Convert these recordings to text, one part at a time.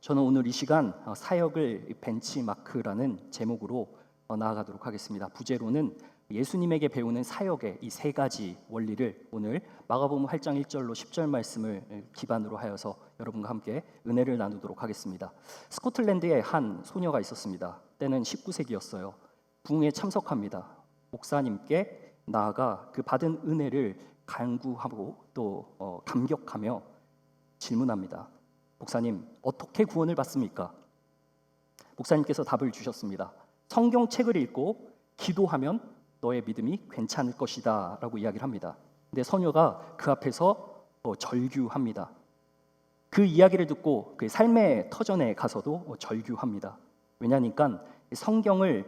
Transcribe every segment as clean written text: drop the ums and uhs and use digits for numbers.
저는 오늘 이 시간 사역을 벤치마크라는 제목으로 나아가도록 하겠습니다. 부제로는 예수님에게 배우는 사역의 이 세 가지 원리를 오늘 마가복음 8장 1절로 10절 말씀을 기반으로 하여서 여러분과 함께 은혜를 나누도록 하겠습니다. 스코틀랜드에 한 소녀가 있었습니다. 때는 19세기였어요. 부흥에 참석합니다. 목사님께 나아가 그 받은 은혜를 간구하고 또 감격하며 질문합니다. 목사님, 어떻게 구원을 받습니까? 목사님께서 답을 주셨습니다. 성경책을 읽고 기도하면 너의 믿음이 괜찮을 것이다 라고 이야기를 합니다. 근데 소녀가 그 앞에서 절규합니다. 그 이야기를 듣고 그 삶의 터전에 가서도 절규합니다. 왜냐니까 성경을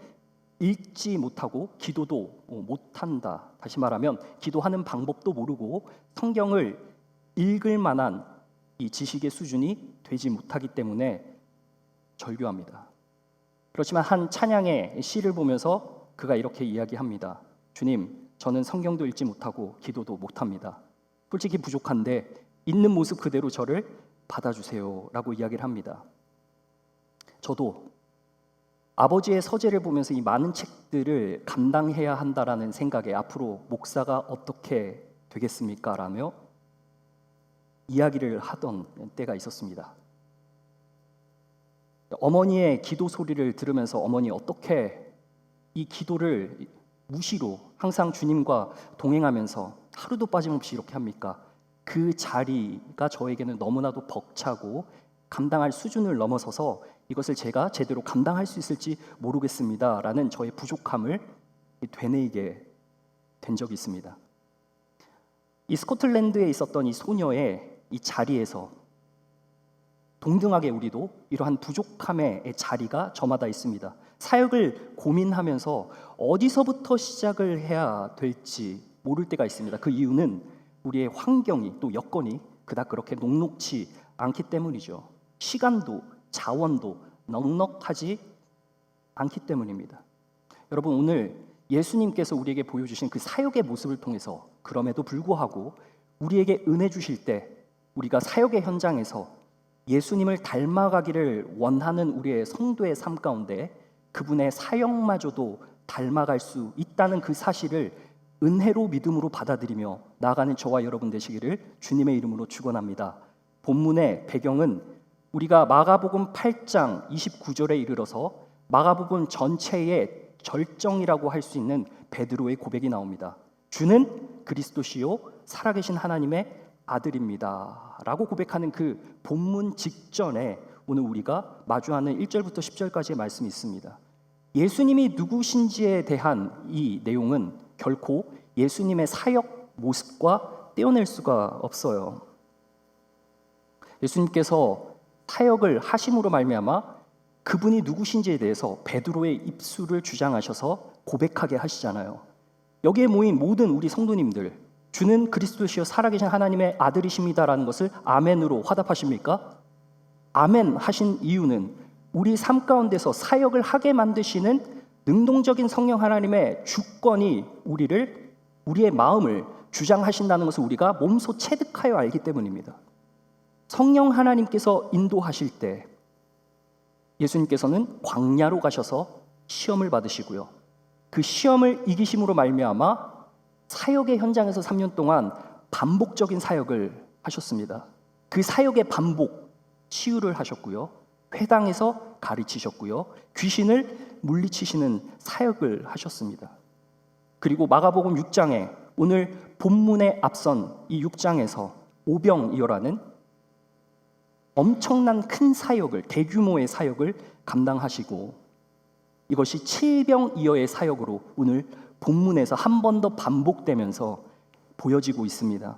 읽지 못하고 기도도 못한다. 다시 말하면 기도하는 방법도 모르고 성경을 읽을 만한 이 지식의 수준이 되지 못하기 때문에 절규합니다. 그렇지만 한 찬양의 시를 보면서 그가 이렇게 이야기합니다. 주님, 저는 성경도 읽지 못하고 기도도 못합니다. 솔직히 부족한데 있는 모습 그대로 저를 받아주세요 라고 이야기를 합니다. 저도 아버지의 서재를 보면서 이 많은 책들을 감당해야 한다라는 생각에 앞으로 목사가 어떻게 되겠습니까? 라며 이야기를 하던 때가 있었습니다. 어머니의 기도 소리를 들으면서 어머니 어떻게 이 기도를 무시로 항상 주님과 동행하면서 하루도 빠짐없이 이렇게 합니까? 그 자리가 저에게는 너무나도 벅차고 감당할 수준을 넘어서서 이것을 제가 제대로 감당할 수 있을지 모르겠습니다 라는 저의 부족함을 되뇌이게 된 적이 있습니다. 이 스코틀랜드에 있었던 이 소녀의 이 자리에서 동등하게 우리도 이러한 부족함의 자리가 저마다 있습니다. 사역을 고민하면서 어디서부터 시작을 해야 될지 모를 때가 있습니다. 그 이유는 우리의 환경이 또 여건이 그닥 그렇게 녹록지 않기 때문이죠. 시간도 자원도 넉넉하지 않기 때문입니다. 여러분, 오늘 예수님께서 우리에게 보여주신 그 사역의 모습을 통해서 그럼에도 불구하고 우리에게 은혜 주실 때 우리가 사역의 현장에서 예수님을 닮아가기를 원하는 우리의 성도의 삶 가운데 그분의 사역마저도 닮아갈 수 있다는 그 사실을 은혜로 믿음으로 받아들이며 나아가는 저와 여러분 되시기를 주님의 이름으로 축원합니다. 본문의 배경은 우리가 마가복음 8장 29절에 이르러서 마가복음 전체의 절정이라고 할 수 있는 베드로의 고백이 나옵니다. 주는 그리스도시요 살아계신 하나님의 아들입니다 라고 고백하는 그 본문 직전에 오늘 우리가 마주하는 1절부터 10절까지의 말씀이 있습니다. 예수님이 누구신지에 대한 이 내용은 결코 예수님의 사역 모습과 떼어낼 수가 없어요. 예수님께서 사역을 하심으로 말미암아 그분이 누구신지에 대해서 베드로의 입술을 주장하셔서 고백하게 하시잖아요. 여기에 모인 모든 우리 성도님들, 주는 그리스도시요 살아계신 하나님의 아들이십니다라는 것을 아멘으로 화답하십니까? 아멘 하신 이유는 우리 삶 가운데서 사역을 하게 만드시는 능동적인 성령 하나님의 주권이 우리의 마음을 주장하신다는 것을 우리가 몸소 체득하여 알기 때문입니다. 성령 하나님께서 인도하실 때 예수님께서는 광야로 가셔서 시험을 받으시고요. 그 시험을 이기심으로 말미암아 사역의 현장에서 3년 동안 반복적인 사역을 하셨습니다. 그 사역의 반복, 치유를 하셨고요. 회당에서 가르치셨고요. 귀신을 물리치시는 사역을 하셨습니다. 그리고 마가복음 6장에 오늘 본문에 앞선 이 6장에서 오병이어라는 엄청난 큰 사역을, 대규모의 사역을 감당하시고 이것이 칠병이어의 사역으로 오늘 본문에서 한 번 더 반복되면서 보여지고 있습니다.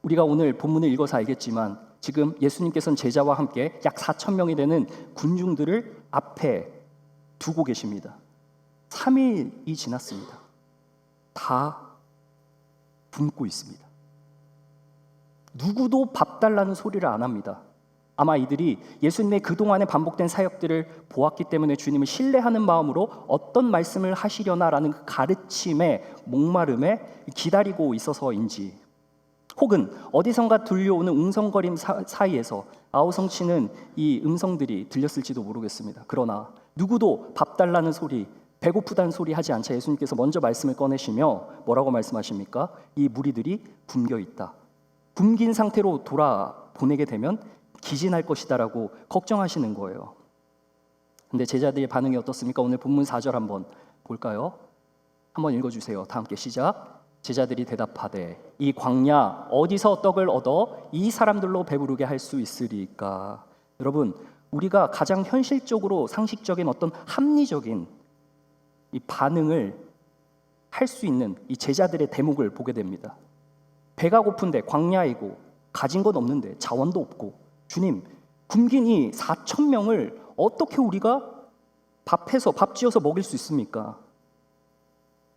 우리가 오늘 본문을 읽어서 알겠지만 지금 예수님께서는 제자와 함께 약 4,000명이 되는 군중들을 앞에 두고 계십니다. 3일이 지났습니다. 다 굶고 있습니다. 누구도 밥 달라는 소리를 안 합니다. 아마 이들이 예수님의 그동안에 반복된 사역들을 보았기 때문에 주님을 신뢰하는 마음으로 어떤 말씀을 하시려나라는 그 가르침의 목마름에 기다리고 있어서인지, 혹은 어디선가 들려오는 웅성거림 사이에서 아우성치는 이 음성들이 들렸을지도 모르겠습니다. 그러나 누구도 밥 달라는 소리, 배고프다는 소리 하지 않자 예수님께서 먼저 말씀을 꺼내시며 뭐라고 말씀하십니까? 이 무리들이 굶겨 있다. 굶긴 상태로 돌아보내게 되면 기진할 것이다라고 걱정하시는 거예요. 근데 제자들의 반응이 어떻습니까? 오늘 본문 4절 한번 볼까요? 한번 읽어주세요. 다 함께 시작. 제자들이 대답하되 이 광야 어디서 떡을 얻어 이 사람들로 배부르게 할 수 있으리까? 여러분, 우리가 가장 현실적으로 상식적인 어떤 합리적인 이 반응을 할 수 있는 이 제자들의 대목을 보게 됩니다. 배가 고픈데 광야이고 가진 건 없는데 자원도 없고 주님, 굶긴 이 4천 명을 어떻게 우리가 밥 지어서 먹일 수 있습니까?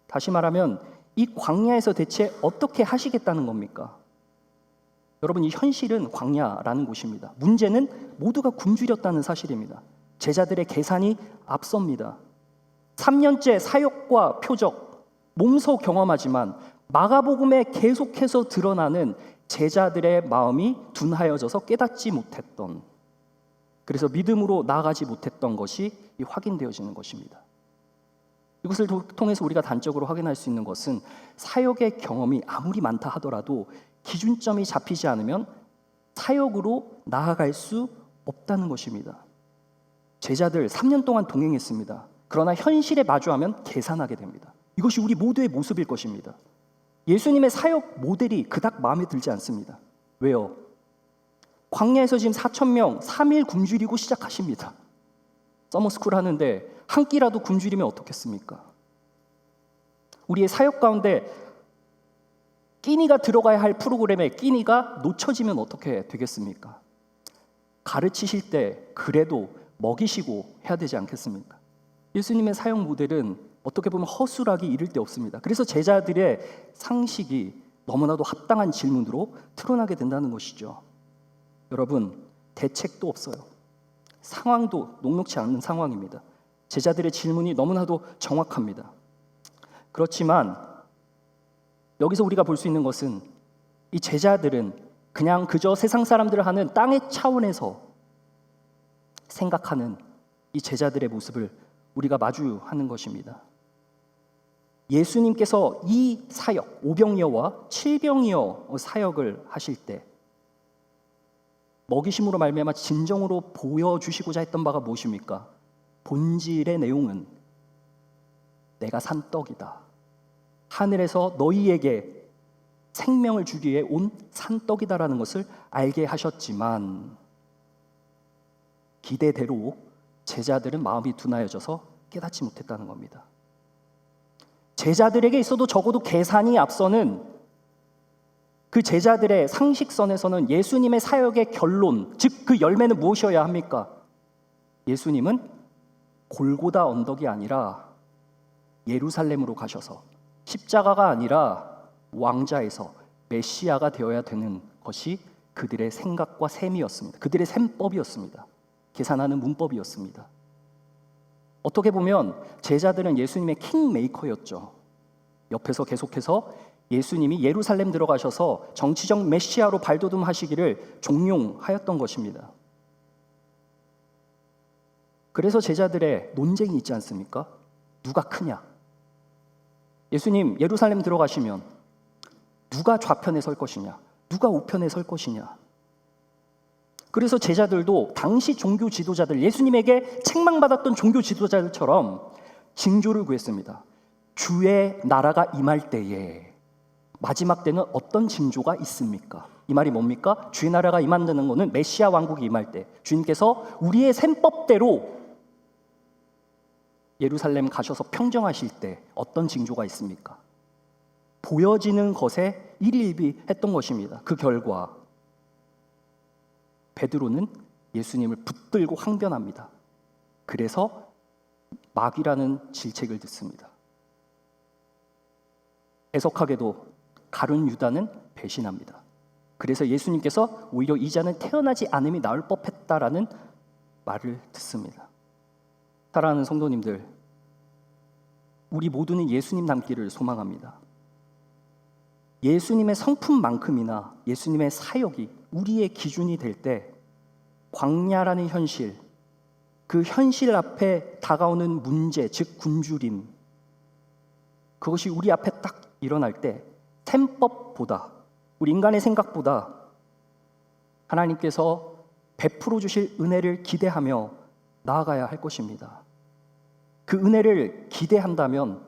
다시 말하면 이 광야에서 대체 어떻게 하시겠다는 겁니까? 여러분, 이 현실은 광야라는 곳입니다. 문제는 모두가 굶주렸다는 사실입니다. 제자들의 계산이 앞섭니다. 3년째 사역과 표적, 몸소 경험하지만 마가복음에 계속해서 드러나는 제자들의 마음이 둔하여져서 깨닫지 못했던, 그래서 믿음으로 나아가지 못했던 것이 확인되어지는 것입니다. 이것을 통해서 우리가 단적으로 확인할 수 있는 것은 사역의 경험이 아무리 많다 하더라도 기준점이 잡히지 않으면 사역으로 나아갈 수 없다는 것입니다. 제자들 3년 동안 동행했습니다. 그러나 현실에 마주하면 계산하게 됩니다. 이것이 우리 모두의 모습일 것입니다. 예수님의 사역 모델이 그닥 마음에 들지 않습니다. 왜요? 광야에서 지금 4천 명 3일 굶주리고 시작하십니다. 서머스쿨 하는데 한 끼라도 굶주리면 어떻겠습니까? 우리의 사역 가운데 끼니가 들어가야 할 프로그램에 끼니가 놓쳐지면 어떻게 되겠습니까? 가르치실 때 그래도 먹이시고 해야 되지 않겠습니까? 예수님의 사역 모델은 어떻게 보면 허술하기 이를 데 없습니다. 그래서 제자들의 상식이 너무나도 합당한 질문으로 드러나게 된다는 것이죠. 여러분, 대책도 없어요. 상황도 녹록치 않은 상황입니다. 제자들의 질문이 너무나도 정확합니다. 그렇지만 여기서 우리가 볼 수 있는 것은 이 제자들은 그냥 그저 세상 사람들을 하는 땅의 차원에서 생각하는 이 제자들의 모습을 우리가 마주하는 것입니다. 예수님께서 이 사역, 오병이어와 칠병이어 사역을 하실 때 먹이심으로 말미암아 진정으로 보여주시고자 했던 바가 무엇입니까? 본질의 내용은 내가 산 떡이다. 하늘에서 너희에게 생명을 주기 위해 온 산 떡이다라는 것을 알게 하셨지만 기대대로 제자들은 마음이 둔하여져서 깨닫지 못했다는 겁니다. 제자들에게 있어도 적어도 계산이 앞서는 그 제자들의 상식선에서는 예수님의 사역의 결론, 즉 그 열매는 무엇이어야 합니까? 예수님은 골고다 언덕이 아니라 예루살렘으로 가셔서 십자가가 아니라 왕자에서 메시아가 되어야 되는 것이 그들의 생각과 셈이었습니다. 그들의 셈법이었습니다. 계산하는 문법이었습니다. 어떻게 보면 제자들은 예수님의 킹메이커였죠. 옆에서 계속해서 예수님이 예루살렘 들어가셔서 정치적 메시아로 발돋움하시기를 종용하였던 것입니다. 그래서 제자들의 논쟁이 있지 않습니까? 누가 크냐? 예수님 예루살렘 들어가시면 누가 좌편에 설 것이냐? 누가 우편에 설 것이냐? 그래서 제자들도 당시 종교 지도자들, 예수님에게 책망받았던 종교 지도자들처럼 징조를 구했습니다. 주의 나라가 임할 때에 마지막 때는 어떤 징조가 있습니까? 이 말이 뭡니까? 주의 나라가 임한다는 것은 메시아 왕국이 임할 때 주님께서 우리의 셈법대로 예루살렘 가셔서 평정하실 때 어떤 징조가 있습니까? 보여지는 것에 일희일비했던 것입니다. 그 결과 베드로는 예수님을 붙들고 항변합니다. 그래서 마귀라는 질책을 듣습니다. 애석하게도 가룟 유다는 배신합니다. 그래서 예수님께서 오히려 이 자는 태어나지 않음이 나을 법했다라는 말을 듣습니다. 사랑하는 성도님들, 우리 모두는 예수님 닮기를 소망합니다. 예수님의 성품만큼이나 예수님의 사역이 우리의 기준이 될 때 광야라는 현실, 그 현실 앞에 다가오는 문제, 즉 굶주림, 그것이 우리 앞에 딱 일어날 때 셈법보다, 우리 인간의 생각보다 하나님께서 베풀어 주실 은혜를 기대하며 나아가야 할 것입니다. 그 은혜를 기대한다면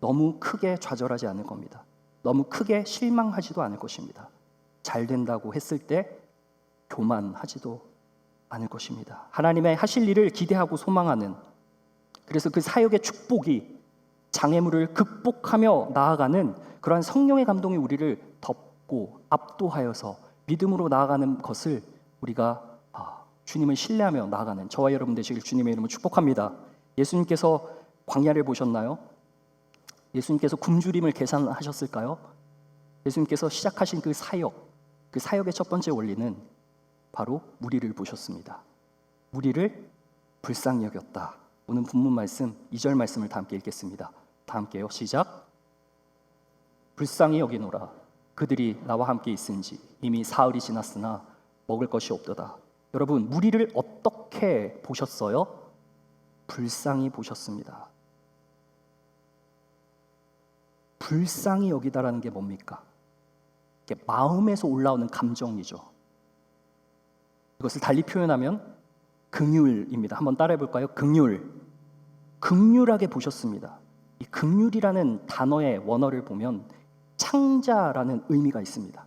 너무 크게 좌절하지 않을 겁니다. 너무 크게 실망하지도 않을 것입니다. 잘 된다고 했을 때 교만하지도 않을 것입니다. 하나님의 하실 일을 기대하고 소망하는, 그래서 그 사역의 축복이 장애물을 극복하며 나아가는 그러한 성령의 감동이 우리를 덮고 압도하여서 믿음으로 나아가는 것을 우리가 주님을 신뢰하며 나아가는 저와 여러분 되시길 주님의 이름으로 축복합니다. 예수님께서 광야를 보셨나요? 예수님께서 굶주림을 계산하셨을까요? 예수님께서 시작하신 그 사역의 첫 번째 원리는 바로 무리를 보셨습니다. 무리를 불쌍히 여겼다. 오늘 본문 말씀 2절 말씀을 다 함께 읽겠습니다. 다 함께요. 시작. 불쌍히 여기노라. 그들이 나와 함께 있은지 이미 사흘이 지났으나 먹을 것이 없도다. 여러분, 무리를 어떻게 보셨어요? 불쌍히 보셨습니다. 불쌍히 여기다라는 게 뭡니까? 이게 마음에서 올라오는 감정이죠. 이것을 달리 표현하면 긍휼입니다. 한번 따라해 볼까요? 긍휼. 긍휼하게 보셨습니다. 이 긍휼이라는 단어의 원어를 보면 창자라는 의미가 있습니다.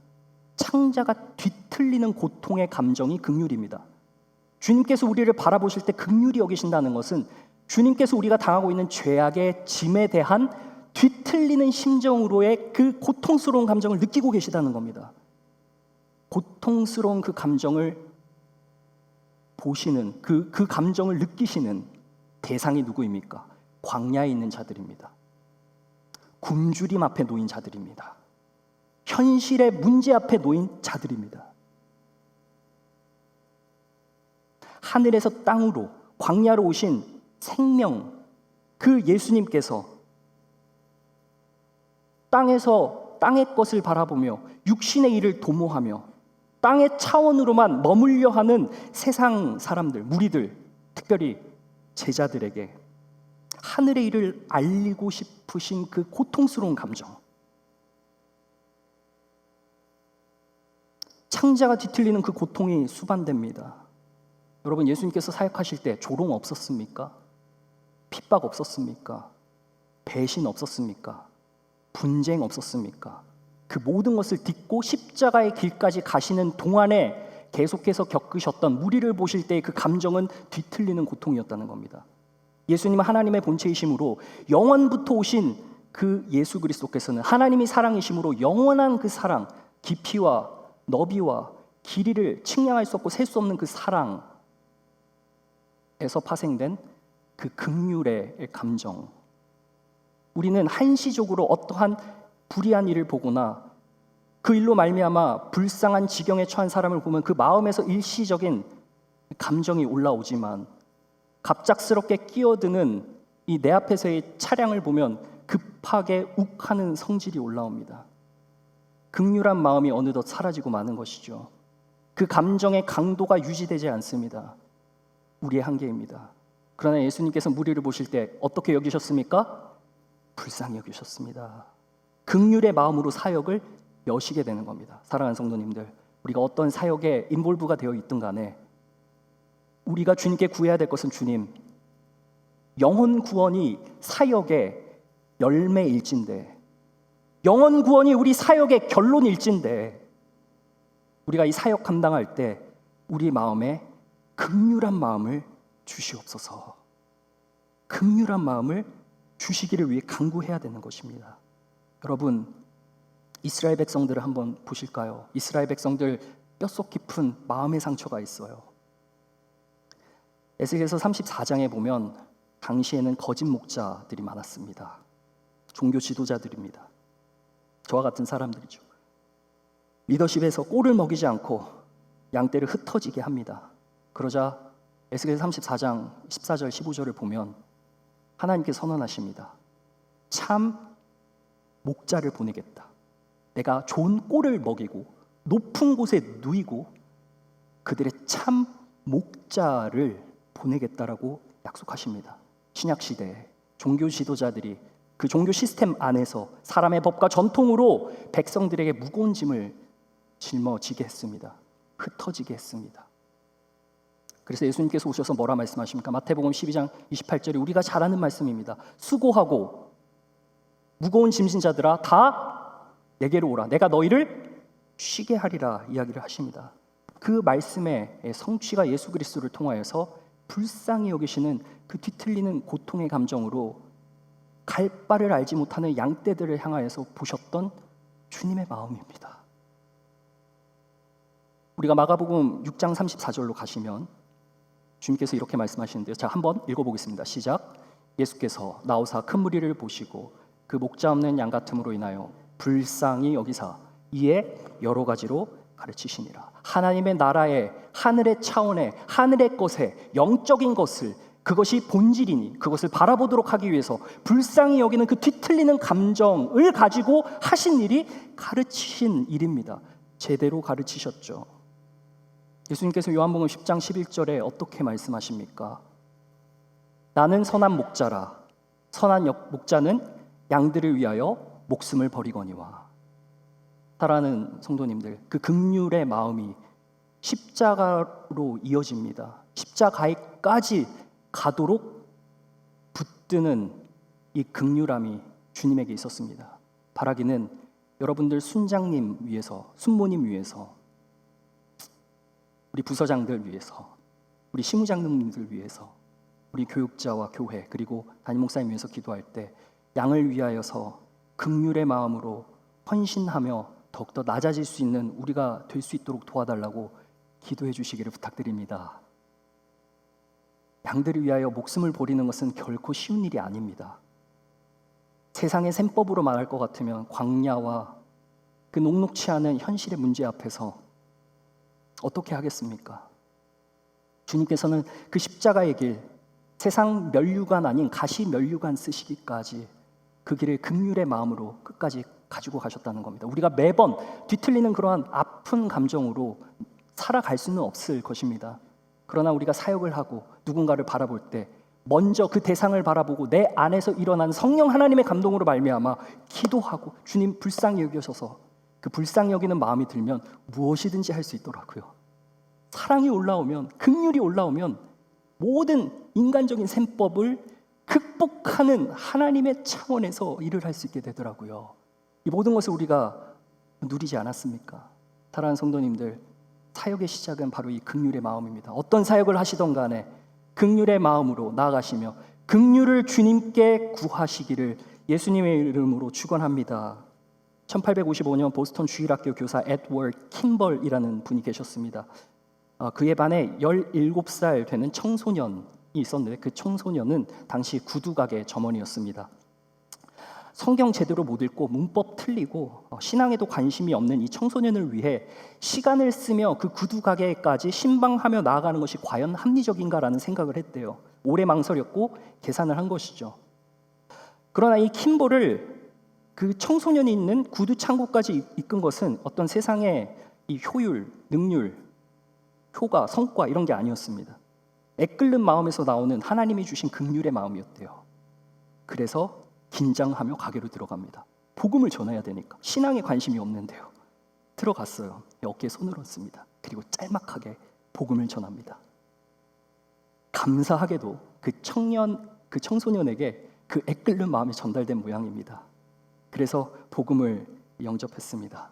창자가 뒤틀리는 고통의 감정이 긍휼입니다. 주님께서 우리를 바라보실 때 긍휼히 여기신다는 것은 주님께서 우리가 당하고 있는 죄악의 짐에 대한 뒤틀리는 심정으로의 그 고통스러운 감정을 느끼고 계시다는 겁니다. 고통스러운 그 감정을 보시는, 그 감정을 느끼시는 대상이 누구입니까? 광야에 있는 자들입니다. 굶주림 앞에 놓인 자들입니다. 현실의 문제 앞에 놓인 자들입니다. 하늘에서 땅으로 광야로 오신 생명, 그 예수님께서 땅의 것을 바라보며 육신의 일을 도모하며 땅의 차원으로만 머물려 하는 세상 사람들, 무리들, 특별히 제자들에게 하늘의 일을 알리고 싶으신 그 고통스러운 감정, 창자가 뒤틀리는 그 고통이 수반됩니다. 여러분, 예수님께서 사역하실 때 조롱 없었습니까? 핍박 없었습니까? 배신 없었습니까? 분쟁 없었습니까? 그 모든 것을 딛고 십자가의 길까지 가시는 동안에 계속해서 겪으셨던 무리를 보실 때의 그 감정은 뒤틀리는 고통이었다는 겁니다. 예수님은 하나님의 본체이심으로 영원부터 오신 그 예수 그리스도께서는 하나님이 사랑이심으로 영원한 그 사랑, 깊이와 너비와 길이를 측량할 수 없고 셀 수 없는 그 사랑에서 파생된 그 긍휼의 감정, 우리는 한시적으로 어떠한 불의한 일을 보거나 그 일로 말미암아 불쌍한 지경에 처한 사람을 보면 그 마음에서 일시적인 감정이 올라오지만 갑작스럽게 끼어드는 이 내 앞에서의 차량을 보면 급하게 욱하는 성질이 올라옵니다. 긍휼한 마음이 어느덧 사라지고 마는 것이죠. 그 감정의 강도가 유지되지 않습니다. 우리의 한계입니다. 그러나 예수님께서 무리를 보실 때 어떻게 여기셨습니까? 불쌍히 여기셨습니다. 긍휼의 마음으로 사역을 여시게 되는 겁니다. 사랑하는 성도님들, 우리가 어떤 사역에 인볼브가 되어 있든 간에 우리가 주님께 구해야 될 것은 주님, 영혼 구원이 사역의 열매일진데, 영혼 구원이 우리 사역의 결론일진데, 우리가 이 사역 감당할 때 우리 마음에 긍휼한 마음을 주시옵소서. 긍휼한 마음을 주시기를 위해 간구해야 되는 것입니다. 여러분, 이스라엘 백성들을 한번 보실까요? 이스라엘 백성들 뼛속 깊은 마음의 상처가 있어요. 에스겔서 34장에 보면 당시에는 거짓 목자들이 많았습니다. 종교 지도자들입니다. 저와 같은 사람들이죠. 리더십에서 꼴을 먹이지 않고 양떼를 흩어지게 합니다. 그러자 에스겔 34장 14절 15절을 보면 하나님께서 선언하십니다. 참 목자를 보내겠다. 내가 좋은 꼴을 먹이고 높은 곳에 누이고 그들의 참 목자를 보내겠다라고 약속하십니다. 신약 시대에 종교 지도자들이 그 종교 시스템 안에서 사람의 법과 전통으로 백성들에게 무거운 짐을 짊어지게 했습니다. 흩어지게 했습니다. 그래서 예수님께서 오셔서 뭐라 말씀하십니까? 마태복음 12장 28절에 우리가 잘 아는 말씀입니다. 수고하고 무거운 짐진 자들아 다 내게로 오라. 내가 너희를 쉬게 하리라 이야기를 하십니다. 그 말씀의 성취가 예수 그리스도를 통하여서 불쌍히 여기시는 그 뒤틀리는 고통의 감정으로 갈 바를 알지 못하는 양떼들을 향하여서 보셨던 주님의 마음입니다. 우리가 마가복음 6장 34절로 가시면 주님께서 이렇게 말씀하시는데요. 자, 한번 읽어보겠습니다. 시작. 예수께서 나오사 큰 무리를 보시고 그 목자 없는 양 같음으로 인하여 불쌍히 여기사 이에 여러 가지로 가르치시니라. 하나님의 나라의 하늘의 차원의 하늘의 것에 영적인 것을 그것이 본질이니 그것을 바라보도록 하기 위해서 불쌍히 여기는 그 뒤틀리는 감정을 가지고 하신 일이 가르치신 일입니다. 제대로 가르치셨죠. 예수님께서 요한복음 10장 11절에 어떻게 말씀하십니까? 나는 선한 목자라. 선한 목자는 양들을 위하여 목숨을 버리거니와. 사랑하는 성도님들, 그 긍휼의 마음이 십자가로 이어집니다. 십자가에까지 가도록 붙드는 이 긍휼함이 주님에게 있었습니다. 바라기는 여러분들 순장님 위해서, 순모님 위해서, 우리 부서장들 위해서, 우리 시무장님들 위해서, 우리 교육자와 교회 그리고 담임 목사님 위해서 기도할 때 양을 위하여서 긍휼의 마음으로 헌신하며 더욱더 낮아질 수 있는 우리가 될 수 있도록 도와달라고 기도해 주시기를 부탁드립니다. 양들을 위하여 목숨을 버리는 것은 결코 쉬운 일이 아닙니다. 세상의 셈법으로 말할 것 같으면 광야와 그 녹록치 않은 현실의 문제 앞에서 어떻게 하겠습니까? 주님께서는 그 십자가의 길, 세상 면류관 아닌 가시 면류관 쓰시기까지 그 길을 긍휼의 마음으로 끝까지 가지고 가셨다는 겁니다. 우리가 매번 뒤틀리는 그러한 아픈 감정으로 살아갈 수는 없을 것입니다. 그러나 우리가 사역을 하고 누군가를 바라볼 때 먼저 그 대상을 바라보고 내 안에서 일어난 성령 하나님의 감동으로 말미암아 기도하고 주님 불쌍히 여기셔서 그 불쌍히 여기는 마음이 들면 무엇이든지 할 수 있더라고요. 사랑이 올라오면, 긍휼이 올라오면 모든 인간적인 셈법을 극복하는 하나님의 차원에서 일을 할 수 있게 되더라고요. 이 모든 것을 우리가 누리지 않았습니까? 사랑하는 성도님들, 사역의 시작은 바로 이 긍휼의 마음입니다. 어떤 사역을 하시던 간에 긍휼의 마음으로 나아가시며 긍휼을 주님께 구하시기를 예수님의 이름으로 축원합니다. 1855년 보스턴 주일학교 교사 에드워드 킴벌이라는 분이 계셨습니다. 그에 반해 17살 되는 청소년이 있었는데 그 청소년은 당시 구두가게 점원이었습니다. 성경 제대로 못 읽고 문법 틀리고 신앙에도 관심이 없는 이 청소년을 위해 시간을 쓰며 그 구두가게까지 신방하며 나아가는 것이 과연 합리적인가라는 생각을 했대요. 오래 망설였고 계산을 한 것이죠. 그러나 이 킴볼을 그 청소년이 있는 구두 창고까지 이끈 것은 어떤 세상의 이 효율, 능률, 효과, 성과 이런 게 아니었습니다. 애끓는 마음에서 나오는 하나님이 주신 긍휼의 마음이었대요. 그래서 긴장하며 가게로 들어갑니다. 복음을 전해야 되니까. 신앙에 관심이 없는데요. 들어갔어요. 어깨에 손을 얹습니다. 그리고 짤막하게 복음을 전합니다. 감사하게도 그 청소년에게 그 애끓는 마음이 전달된 모양입니다. 그래서 복음을 영접했습니다.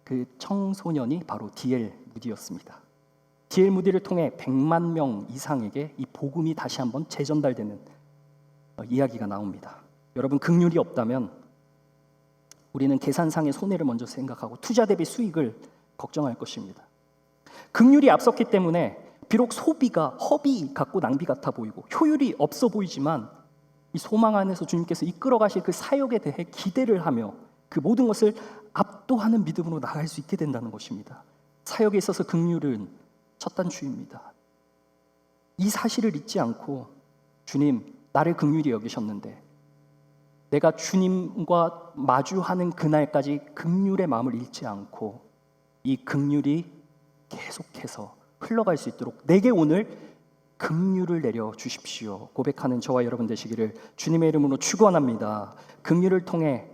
그 청소년이 바로 D.L. 무디였습니다. D.L. 무디를 통해 100만 명 이상에게 이 복음이 다시 한번 재전달되는 이야기가 나옵니다. 여러분, 긍휼이 없다면 우리는 계산상의 손해를 먼저 생각하고 투자 대비 수익을 걱정할 것입니다. 긍휼이 앞섰기 때문에 비록 소비가 허비 같고 낭비 같아 보이고 효율이 없어 보이지만 이 소망 안에서 주님께서 이끌어 가실 그 사역에 대해 기대를 하며 그 모든 것을 압도하는 믿음으로 나갈 수 있게 된다는 것입니다. 사역에 있어서 긍휼은 첫 단추입니다. 이 사실을 잊지 않고 주님, 나를 긍휼히 여기셨는데 내가 주님과 마주하는 그날까지 긍휼의 마음을 잃지 않고 이 긍휼이 계속해서 흘러갈 수 있도록 내게 오늘 긍휼을 내려 주십시오. 고백하는 저와 여러분 되시기를 주님의 이름으로 축원합니다. 긍휼을 통해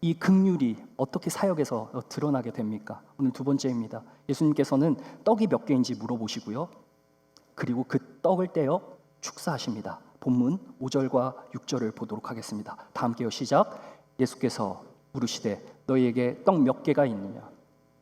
이 긍휼이 어떻게 사역에서 드러나게 됩니까? 오늘 두 번째입니다. 예수님께서는 떡이 몇 개인지 물어보시고요. 그리고 그 떡을 떼어 축사하십니다. 본문 5절과 6절을 보도록 하겠습니다. 다 함께요. 시작. 예수께서 물으시되 너희에게 떡 몇 개가 있느냐?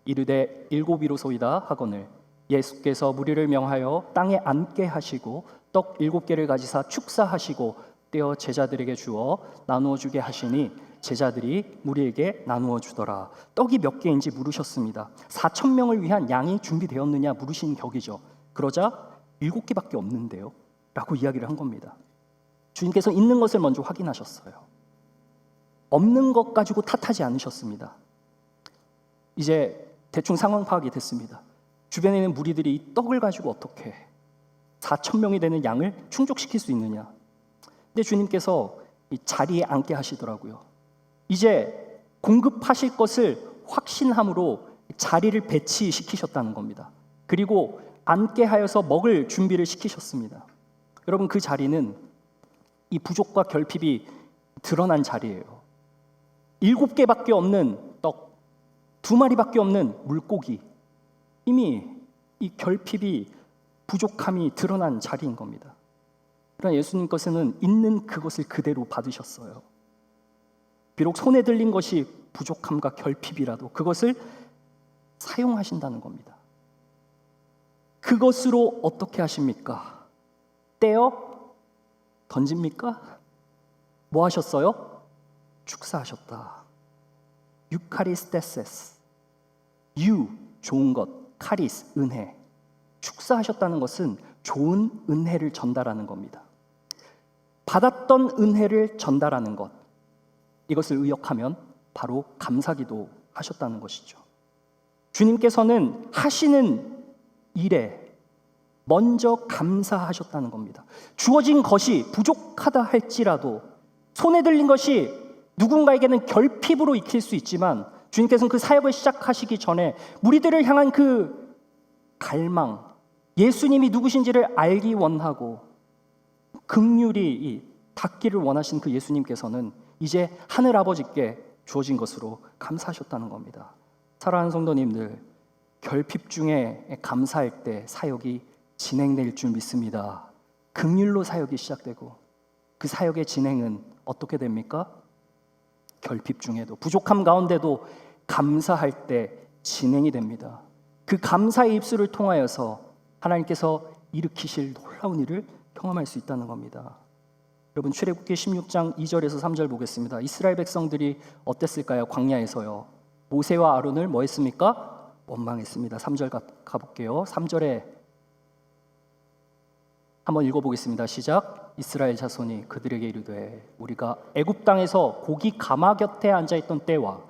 이르되 7이로소이다 하거늘 예수께서 무리를 명하여 땅에 앉게 하시고 떡 7개를 가지사 축사하시고 떼어 제자들에게 주어 나누어 주게 하시니 제자들이 무리에게 나누어 주더라. 떡이 몇 개인지 물으셨습니다. 4,000명을 위한 양이 준비되었느냐 물으신 격이죠. 그러자 7개밖에 없는데요 라고 이야기를 한 겁니다. 주님께서 있는 것을 먼저 확인하셨어요. 없는 것 가지고 탓하지 않으셨습니다. 이제 대충 상황 파악이 됐습니다. 주변에 있는 무리들이 이 떡을 가지고 어떻게 4,000명이 되는 양을 충족시킬 수 있느냐. 근데 주님께서 이 자리에 앉게 하시더라고요. 이제 공급하실 것을 확신함으로 자리를 배치시키셨다는 겁니다. 그리고 앉게 하여서 먹을 준비를 시키셨습니다. 여러분, 그 자리는 이 부족과 결핍이 드러난 자리예요. 7개밖에 없는 떡, 2마리밖에 없는 물고기, 이미 이 결핍이 부족함이 드러난 자리인 겁니다. 그러나 예수님께서는 있는 그것을 그대로 받으셨어요. 비록 손에 들린 것이 부족함과 결핍이라도 그것을 사용하신다는 겁니다. 그것으로 어떻게 하십니까? 떼어 던집니까? 뭐 하셨어요? 축사하셨다. 유카리스테세스, 유, 좋은 것, 카리스, 은혜. 축사하셨다는 것은 좋은 은혜를 전달하는 겁니다. 받았던 은혜를 전달하는 것, 이것을 의역하면 바로 감사기도 하셨다는 것이죠. 주님께서는 하시는 일에 먼저 감사하셨다는 겁니다. 주어진 것이 부족하다 할지라도, 손에 들린 것이 누군가에게는 결핍으로 익힐 수 있지만 주님께서는 그 사역을 시작하시기 전에 무리들을 향한 그 갈망, 예수님이 누구신지를 알기 원하고 긍휼이 닿기를 원하신 그 예수님께서는 이제 하늘 아버지께 주어진 것으로 감사하셨다는 겁니다. 사랑하는 성도님들, 결핍 중에 감사할 때 사역이 진행될 줄 믿습니다. 긍휼로 사역이 시작되고 그 사역의 진행은 어떻게 됩니까? 결핍 중에도, 부족함 가운데도 감사할 때 진행이 됩니다. 그 감사의 입술을 통하여서 하나님께서 일으키실 놀라운 일을 경험할 수 있다는 겁니다. 여러분, 출애굽기 16장 2절에서 3절 보겠습니다. 이스라엘 백성들이 어땠을까요? 광야에서요. 모세와 아론을 뭐 했습니까? 원망했습니다. 3절 가볼게요. 3절에 한번 읽어보겠습니다. 시작. 이스라엘 자손이 그들에게 이르되 우리가 애굽 땅에서 고기 가마 곁에 앉아있던 때와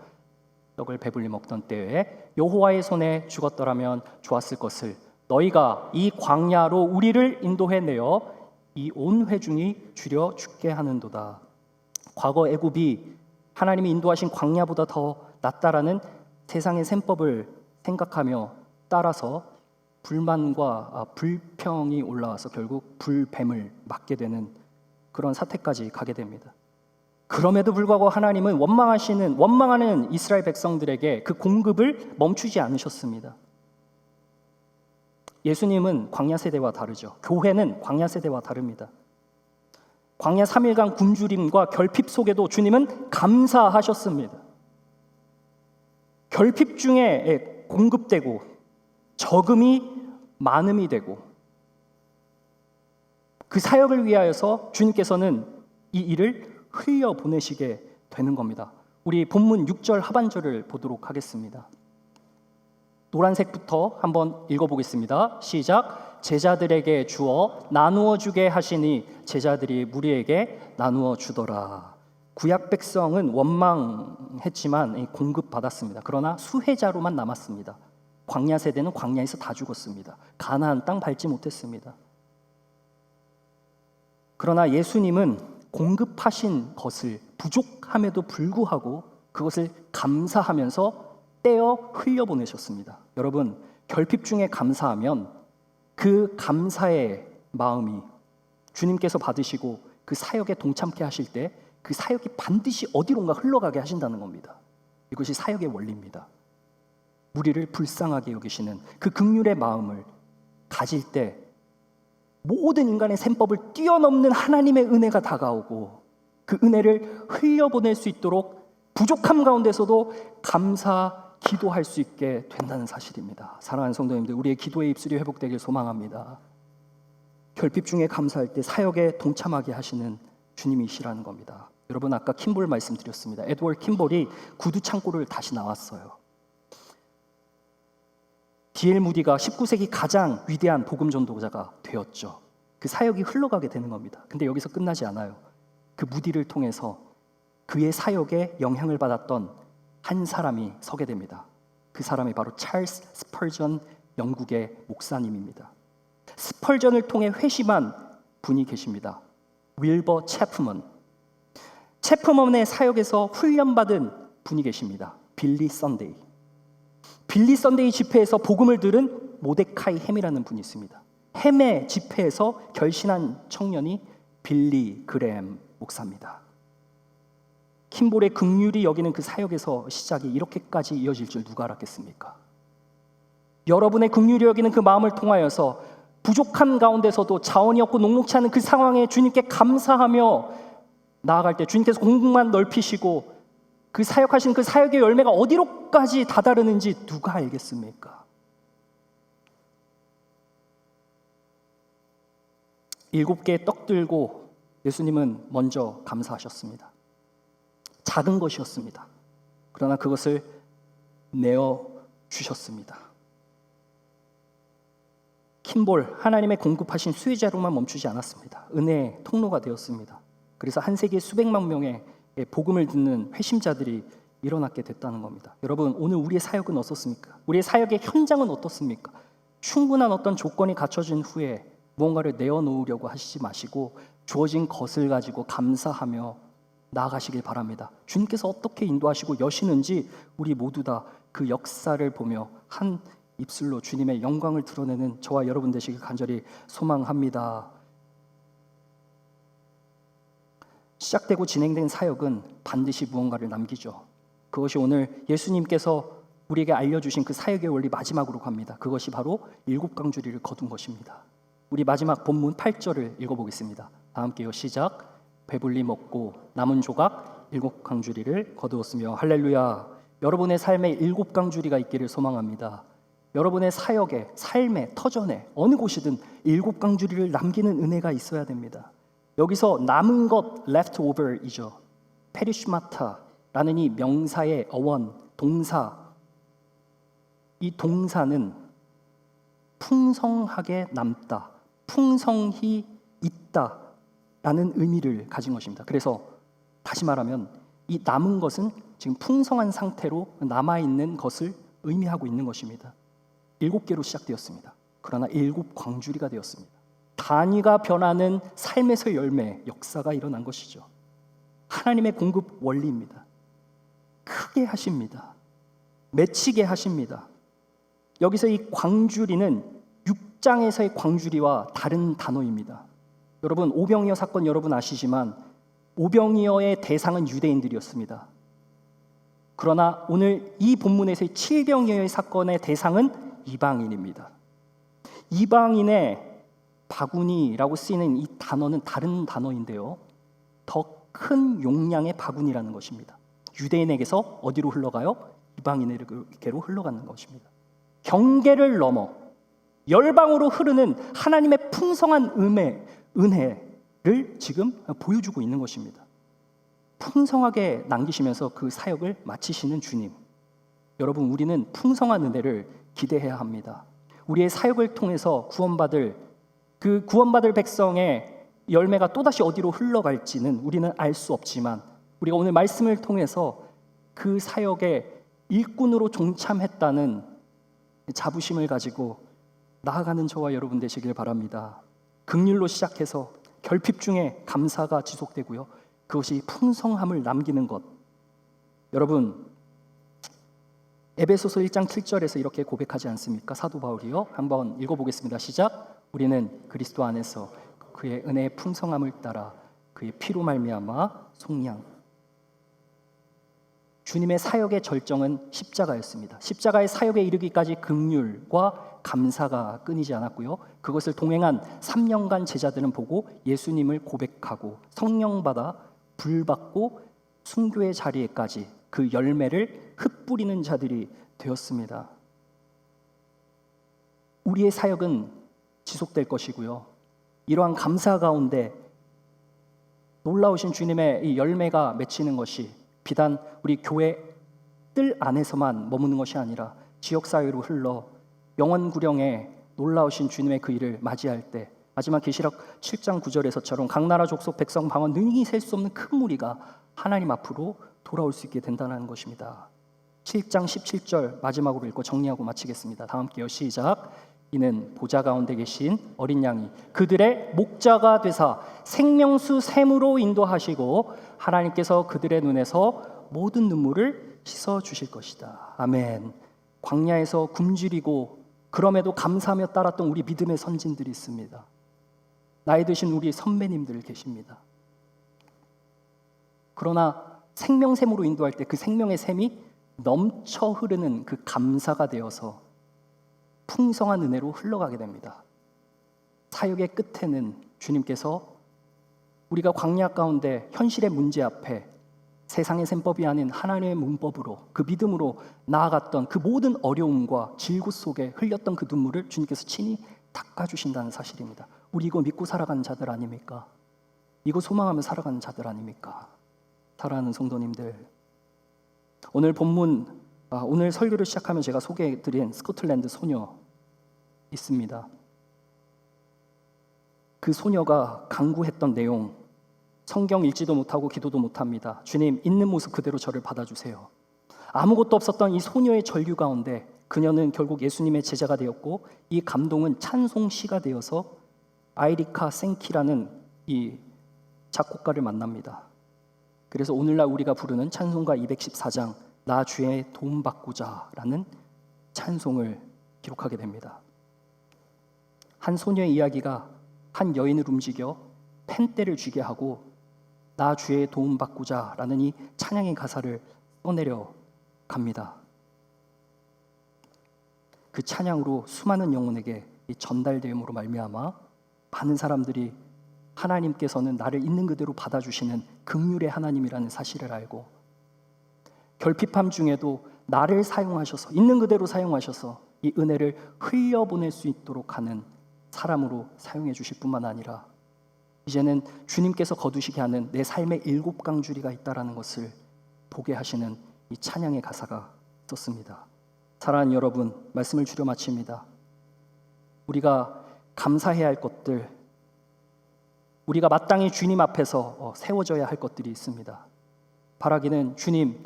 떡을 배불리 먹던 때에 여호와의 손에 죽었더라면 좋았을 것을 너희가 이 광야로 우리를 인도해내어 이 온 회중이 줄여 죽게 하는도다. 과거 애굽이 하나님이 인도하신 광야보다 더 낫다라는 세상의 셈법을 생각하며 따라서 불만과 불평이 올라와서 결국 불뱀을 맞게 되는 그런 사태까지 가게 됩니다. 그럼에도 불구하고 하나님은 원망하는 이스라엘 백성들에게 그 공급을 멈추지 않으셨습니다. 예수님은 광야 세대와 다르죠. 교회는 광야 세대와 다릅니다. 광야 3일간 굶주림과 결핍 속에도 주님은 감사하셨습니다. 결핍 중에 공급되고 적음이 많음이 되고 그 사역을 위하여서 주님께서는 이 일을 흘려보내시게 되는 겁니다. 우리 본문 6절 하반절을 보도록 하겠습니다. 노란색부터 한번 읽어보겠습니다. 시작. 제자들에게 주어 나누어 주게 하시니 제자들이 무리에게 나누어 주더라. 구약 백성은 원망했지만 공급받았습니다. 그러나 수혜자로만 남았습니다. 광야 세대는 광야에서 다 죽었습니다. 가나안 땅 밟지 못했습니다. 그러나 예수님은 공급하신 것을 부족함에도 불구하고 그것을 감사하면서 떼어 흘려보내셨습니다. 여러분, 결핍 중에 감사하면 그 감사의 마음이 주님께서 받으시고 그 사역에 동참케 하실 때 그 사역이 반드시 어디론가 흘러가게 하신다는 겁니다. 이것이 사역의 원리입니다. 우리를 불쌍하게 여기시는 그 긍휼의 마음을 가질 때 모든 인간의 셈법을 뛰어넘는 하나님의 은혜가 다가오고 그 은혜를 흘려보낼 수 있도록 부족함 가운데서도 감사 기도할 수 있게 된다는 사실입니다. 사랑하는 성도님들, 우리의 기도의 입술이 회복되길 소망합니다. 결핍 중에 감사할 때 사역에 동참하게 하시는 주님이시라는 겁니다. 여러분, 아까 킴볼 말씀드렸습니다. 에드워드 킴볼이 구두 창고를 다시 나왔어요. D.L. 무디가 19세기 가장 위대한 복음 전도자가 되었죠. 그 사역이 흘러가게 되는 겁니다. 근데 여기서 끝나지 않아요. 그 무디를 통해서 그의 사역에 영향을 받았던 한 사람이 서게 됩니다. 그 사람이 바로 찰스 스펄전 영국의 목사님입니다. 스펄전을 통해 회심한 분이 계십니다. 윌버 체프먼. 체프먼의 사역에서 훈련받은 분이 계십니다. 빌리 썬데이. 빌리 썬데이 집회에서 복음을 들은 모데카이 햄이라는 분이 있습니다. 햄의 집회에서 결신한 청년이 빌리 그레엄 목사입니다. 킴볼의 긍휼이 여기는 그 사역에서 시작이 이렇게까지 이어질 줄 누가 알았겠습니까? 여러분의 긍휼이 여기는 그 마음을 통하여서 부족한 가운데서도 자원이 없고 녹록치 않은 그 상황에 주님께 감사하며 나아갈 때 주님께서 공국만 넓히시고 그 사역하신 그 사역의 열매가 어디로까지 다다르는지 누가 알겠습니까? 7개의 떡 들고 예수님은 먼저 감사하셨습니다. 작은 것이었습니다. 그러나 그것을 내어주셨습니다. 킴볼, 하나님의 공급하신 수혜자로만 멈추지 않았습니다. 은혜의 통로가 되었습니다. 그래서 한 세기에 수백만 명의 복음을 듣는 회심자들이 일어나게 됐다는 겁니다. 여러분, 오늘 우리의 사역은 어떻습니까? 우리의 사역의 현장은 어떻습니까? 충분한 어떤 조건이 갖춰진 후에 무언가를 내어놓으려고 하시지 마시고 주어진 것을 가지고 감사하며 나아가시길 바랍니다. 주님께서 어떻게 인도하시고 여시는지 우리 모두 다 그 역사를 보며 한 입술로 주님의 영광을 드러내는 저와 여러분 되시길 간절히 소망합니다. 시작되고 진행된 사역은 반드시 무언가를 남기죠. 그것이 오늘 예수님께서 우리에게 알려주신 그 사역의 원리 마지막으로 갑니다. 그것이 바로 7강주리를 거둔 것입니다. 우리 마지막 본문 8절을 읽어보겠습니다. 다 함께요. 시작. 배불리 먹고 남은 조각 7강주리를 거두었으며. 할렐루야. 여러분의 삶에 7강주리가 있기를 소망합니다. 여러분의 사역에, 삶에, 터전에 어느 곳이든 7강주리를 남기는 은혜가 있어야 됩니다. 여기서 남은 것 leftover이죠. 페리슈마타라는 이 명사의 어원, 동사. 이 동사는 풍성하게 남다, 풍성히 있다라는 의미를 가진 것입니다. 그래서 다시 말하면 이 남은 것은 지금 풍성한 상태로 남아있는 것을 의미하고 있는 것입니다. 7개로 시작되었습니다. 그러나 7광주리가 되었습니다. 단위가 변하는 삶에서 열매, 역사가 일어난 것이죠. 하나님의 공급 원리입니다. 크게 하십니다. 맺히게 하십니다. 여기서 이 광주리는 6장에서의 광주리와 다른 단어입니다. 여러분, 오병이어 사건 여러분 아시지만 오병이어의 대상은 유대인들이었습니다. 그러나 오늘 이 본문에서의 7병이어의 사건의 대상은 이방인입니다. 이방인의 바구니라고 쓰이는 이 단어는 다른 단어인데요. 더 큰 용량의 바구니라는 것입니다. 유대인에게서 어디로 흘러가요? 이방인에게로 흘러가는 것입니다. 경계를 넘어 열방으로 흐르는 하나님의 풍성한 은혜를 지금 보여주고 있는 것입니다. 풍성하게 남기시면서 그 사역을 마치시는 주님. 여러분, 우리는 풍성한 은혜를 기대해야 합니다. 우리의 사역을 통해서 구원받을 백성의 열매가 또다시 어디로 흘러갈지는 우리는 알 수 없지만 우리가 오늘 말씀을 통해서 그 사역의 일꾼으로 동참했다는 자부심을 가지고 나아가는 저와 여러분 되시길 바랍니다. 긍휼로 시작해서 결핍 중에 감사가 지속되고요. 그것이 풍성함을 남기는 것. 여러분, 에베소서 1장 7절에서 이렇게 고백하지 않습니까? 사도 바울이요. 한번 읽어보겠습니다. 시작. 우리는 그리스도 안에서 그의 은혜의 풍성함을 따라 그의 피로 말미암아 속량. 주님의 사역의 절정은 십자가였습니다. 십자가의 사역에 이르기까지 긍휼과 감사가 끊이지 않았고요. 그것을 동행한 3년간 제자들은 보고 예수님을 고백하고 성령 받아 불 받고 순교의 자리에까지 그 열매를 흩뿌리는 자들이 되었습니다. 우리의 사역은 지속될 것이고요. 이러한 감사 가운데 놀라우신 주님의 이 열매가 맺히는 것이 비단 우리 교회 뜰 안에서만 머무는 것이 아니라 지역사회로 흘러 영원구령에 놀라우신 주님의 그 일을 맞이할 때 마지막 계시록 7장 9절에서처럼 각 나라 족속 백성 방언 능히 셀 수 없는 큰 무리가 하나님 앞으로 돌아올 수 있게 된다는 것입니다. 7장 17절 마지막으로 읽고 정리하고 마치겠습니다. 다 함께요. 시작. 이는 보좌 가운데 계신 어린 양이 그들의 목자가 되사 생명수 샘으로 인도하시고 하나님께서 그들의 눈에서 모든 눈물을 씻어 주실 것이다. 아멘. 광야에서 굶주리고 그럼에도 감사하며 따랐던 우리 믿음의 선진들이 있습니다. 나이 드신 우리 선배님들 계십니다. 그러나 생명샘으로 인도할 때 그 생명의 샘이 넘쳐 흐르는 그 감사가 되어서 풍성한 은혜로 흘러가게 됩니다. 사역의 끝에는 주님께서 우리가 광야 가운데 현실의 문제 앞에 세상의 셈법이 아닌 하나님의 문법으로 그 믿음으로 나아갔던 그 모든 어려움과 질구 속에 흘렸던 그 눈물을 주님께서 친히 닦아주신다는 사실입니다. 우리 이거 믿고 살아가는 자들 아닙니까? 이거 소망하며 살아가는 자들 아닙니까? 사랑하는 성도님들, 오늘 본문 오늘 설교를 시작하면 제가 소개해드린 스코틀랜드 소녀 있습니다. 그 소녀가 간구했던 내용, 성경 읽지도 못하고 기도도 못합니다. 주님, 있는 모습 그대로 저를 받아주세요. 아무것도 없었던 이 소녀의 전류 가운데 그녀는 결국 예수님의 제자가 되었고 이 감동은 찬송시가 되어서 아이리카 생키라는 이 작곡가를 만납니다. 그래서 오늘날 우리가 부르는 찬송가 214장 나 주의 도움받고자 라는 찬송을 기록하게 됩니다. 한 소녀의 이야기가 한 여인을 움직여 펜대를 쥐게 하고 나 주의 도움받고자 라는 이 찬양의 가사를 써내려 갑니다. 그 찬양으로 수많은 영혼에게 전달됨으로 말미암아 많은 사람들이 하나님께서는 나를 있는 그대로 받아주시는 긍휼의 하나님이라는 사실을 알고 결핍함 중에도 나를 사용하셔서 있는 그대로 사용하셔서 이 은혜를 흘려보낼 수 있도록 하는 사람으로 사용해 주실 뿐만 아니라 이제는 주님께서 거두시게 하는 내 삶의 7강줄이가 있다는 것을 보게 하시는 이 찬양의 가사가 있었습니다. 사랑하는 여러분, 말씀을 줄여 마칩니다. 우리가 감사해야 할 것들, 우리가 마땅히 주님 앞에서 세워져야 할 것들이 있습니다. 바라기는 주님,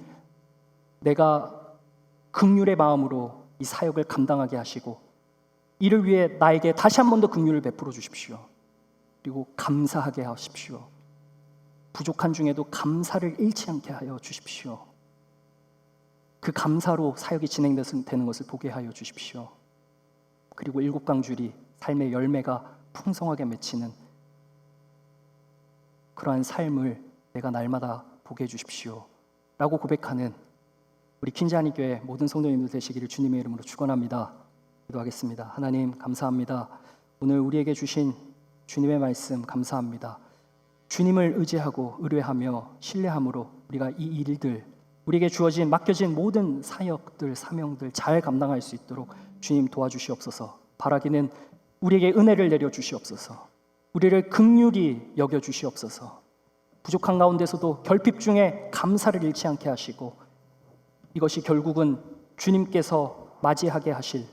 내가 긍휼의 마음으로 이 사역을 감당하게 하시고 이를 위해 나에게 다시 한 번 더 긍휼을 베풀어 주십시오. 그리고 감사하게 하십시오. 부족한 중에도 감사를 잃지 않게 하여 주십시오. 그 감사로 사역이 진행되는 것을 보게 하여 주십시오. 그리고 7강줄이 삶의 열매가 풍성하게 맺히는 그러한 삶을 내가 날마다 보게 해주십시오 라고 고백하는 우리 퀸즈하니 교회 모든 성도님들 되시기를 주님의 이름으로 축원합니다. 기도하겠습니다. 하나님 감사합니다. 오늘 우리에게 주신 주님의 말씀 감사합니다. 주님을 의지하고 의뢰하며 신뢰함으로 우리가 이 일들, 우리에게 주어진 맡겨진 모든 사역들, 사명들 잘 감당할 수 있도록 주님 도와주시옵소서. 바라기는 우리에게 은혜를 내려주시옵소서. 우리를 긍휼히 여겨주시옵소서. 부족한 가운데서도 결핍 중에 감사를 잃지 않게 하시고 이것이 결국은 주님께서 맞이하게 하실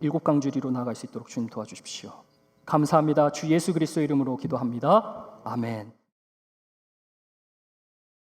7강줄이로 나아갈 수 있도록 주님 도와주십시오. 감사합니다. 주 예수 그리스도의 이름으로 기도합니다. 아멘.